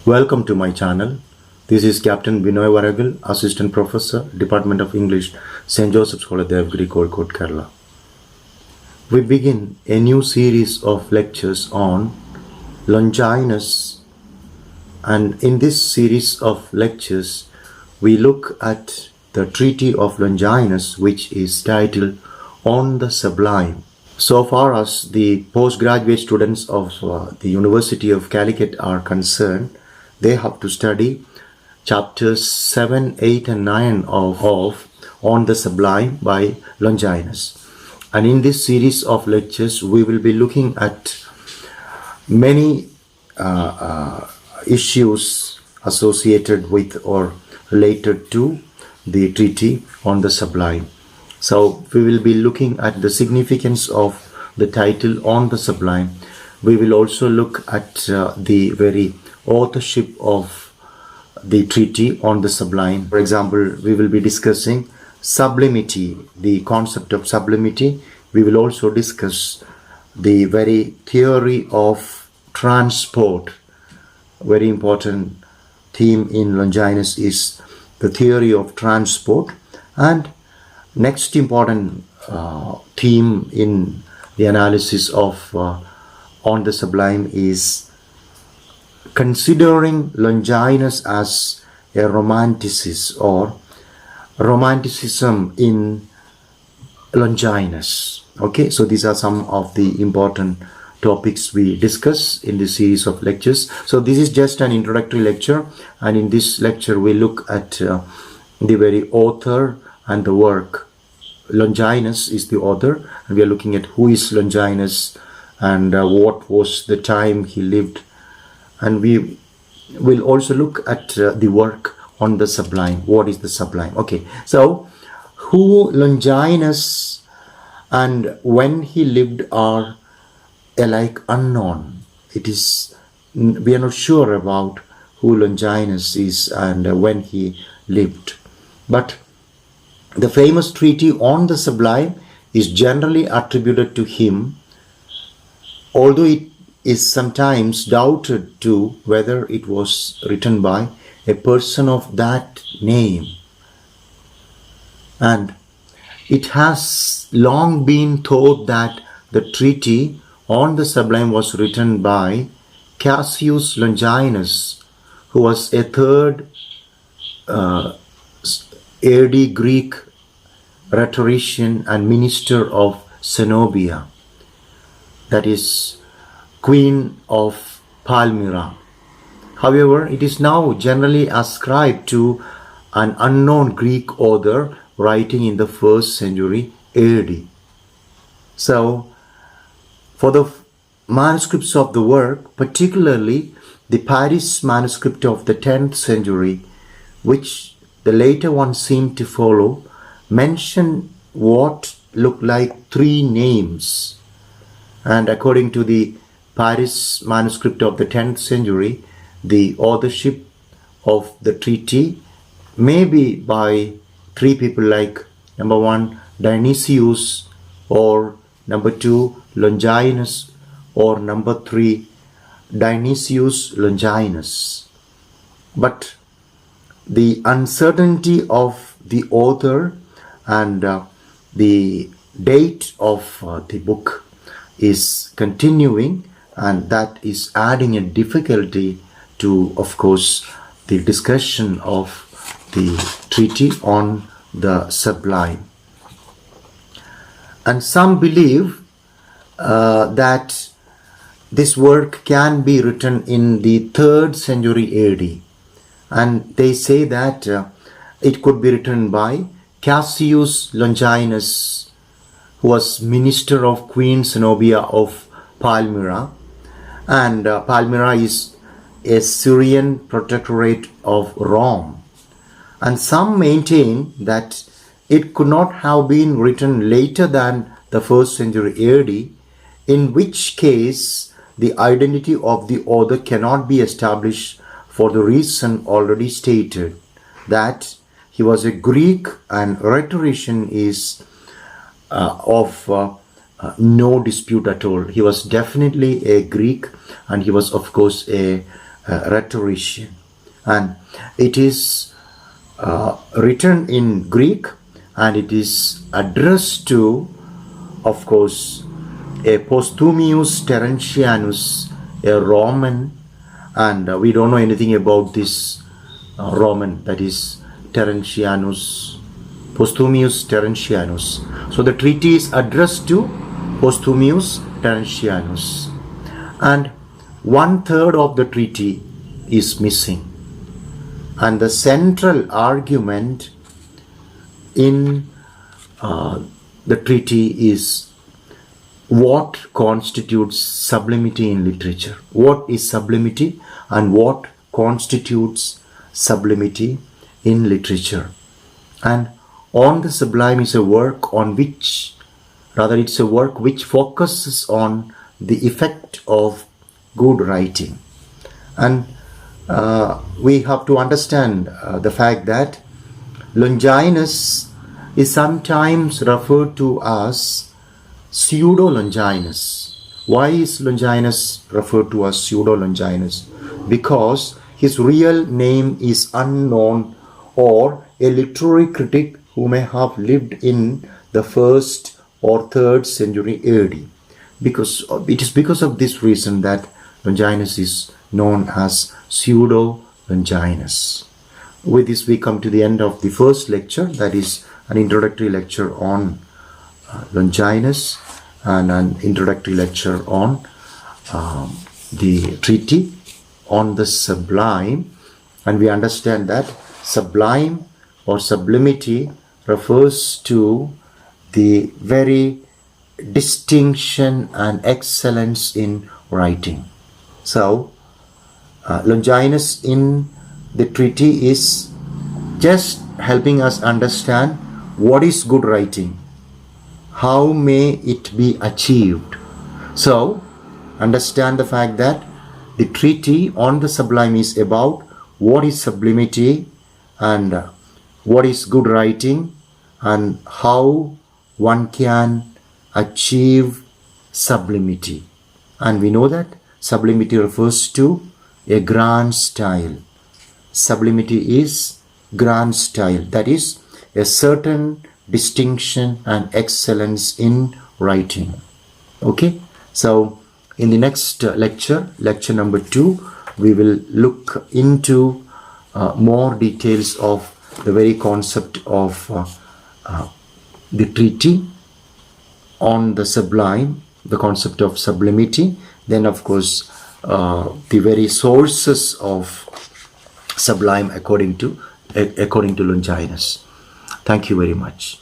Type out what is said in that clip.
Welcome to my channel. This is Captain Binoy Varagal, Assistant Professor, Department of English, St. Joseph's College, Devgiri, Kozhikode, Kerala. We begin a new series of lectures on Longinus, and in this series of lectures, we look at the Treatise of Longinus, which is titled On the Sublime. So far as the postgraduate students of the University of Calicut are concerned, they have to study chapters 7, 8 and 9 of On the Sublime by Longinus. And in this series of lectures, we will be looking at many issues associated with or related to the treatise on the Sublime. So we will be looking at the significance of the title On the Sublime. We will also look at the very authorship of the treatise on the Sublime. For example, we will be discussing sublimity, the concept of sublimity. We will also discuss the very theory of transport. Very important theme in Longinus is the theory of transport. And next important theme in the analysis of On the Sublime is considering Longinus as a romanticist or romanticism in Longinus. Okay, so these are some of the important topics we discuss in this series of lectures. So this is just an introductory lecture, and in this lecture we look at the very author and the work. Longinus is the author, and we are looking at who is Longinus and what was the time he lived. And we will also look at the work on the Sublime. What is the Sublime? Okay, so who Longinus and when he lived are alike unknown. We are not sure about who Longinus is and when he lived. But the famous treatise on the Sublime is generally attributed to him, although it is sometimes doubted too whether it was written by a person of that name. And it has long been thought that the treatise on the Sublime was written by Cassius Longinus, who was a 3rd AD Greek rhetorician and minister of Zenobia, that is Queen of Palmyra. However, it is now generally ascribed to an unknown Greek author writing in the 1st century AD. So, for the manuscripts of the work, particularly the Paris manuscript of the 10th century, which the later ones seem to follow, mention what look like 3 names. And according to the Paris manuscript of the 10th century, the authorship of the treatise may be by 3 people, like number 1 Dionysius, or number 2 Longinus, or number 3 Dionysius Longinus. But the uncertainty of the author and the date of the book is continuing, and that is adding a difficulty to, of course, the discussion of the treatise on the Sublime. And some believe that this work can be written in the 3rd century AD, and they say that it could be written by Cassius Longinus, who was minister of Queen Zenobia of Palmyra, and Palmyra is a Syrian protectorate of Rome. And some maintain that it could not have been written later than the 1st century AD, in which case the identity of the author cannot be established for the reason already stated, that he was a Greek and rhetorician is of no dispute at all. He was definitely a Greek, and he was of course a rhetorician, and it is written in Greek, and it is addressed to, of course, a Postumius Terentianus, a Roman, and we don't know anything about this Roman, that is Terentianus, Postumius Terentianus. So the treaty is addressed to Postumius Terentianus, and 1/3 of the treaty is missing, and the central argument in the treaty is what constitutes sublimity in literature. What is sublimity and what constitutes sublimity in literature? And On the Sublime is a work on which, rather it's a work which focuses on the effect of good writing. And we have to understand the fact that Longinus is sometimes referred to as Pseudo-Longinus. Why is Longinus referred to as Pseudo-Longinus? Because his real name is unknown, or a literary critic who may have lived in the 1st or 3rd century AD. Because it is because of this reason that Longinus is known as Pseudo-Longinus. With this we come to the end of the first lecture, that is an introductory lecture on Longinus and an introductory lecture on the treaty on the Sublime. And we understand that sublime or sublimity refers to the very distinction and excellence in writing. So Longinus in the treaty is just helping us understand what is good writing, how may it be achieved. So understand the fact that the treaty on the Sublime is about what is sublimity and what is good writing and how one can achieve sublimity. And we know that sublimity refers to a grand style. Sublimity is grand style, that is a certain distinction and excellence in writing. Okay, so in the next lecture, lecture number 2, we will look into more details of the very concept of the treaty on the Sublime, the concept of sublimity, then of course the very sources of Sublime according to Longinus. Thank you very much.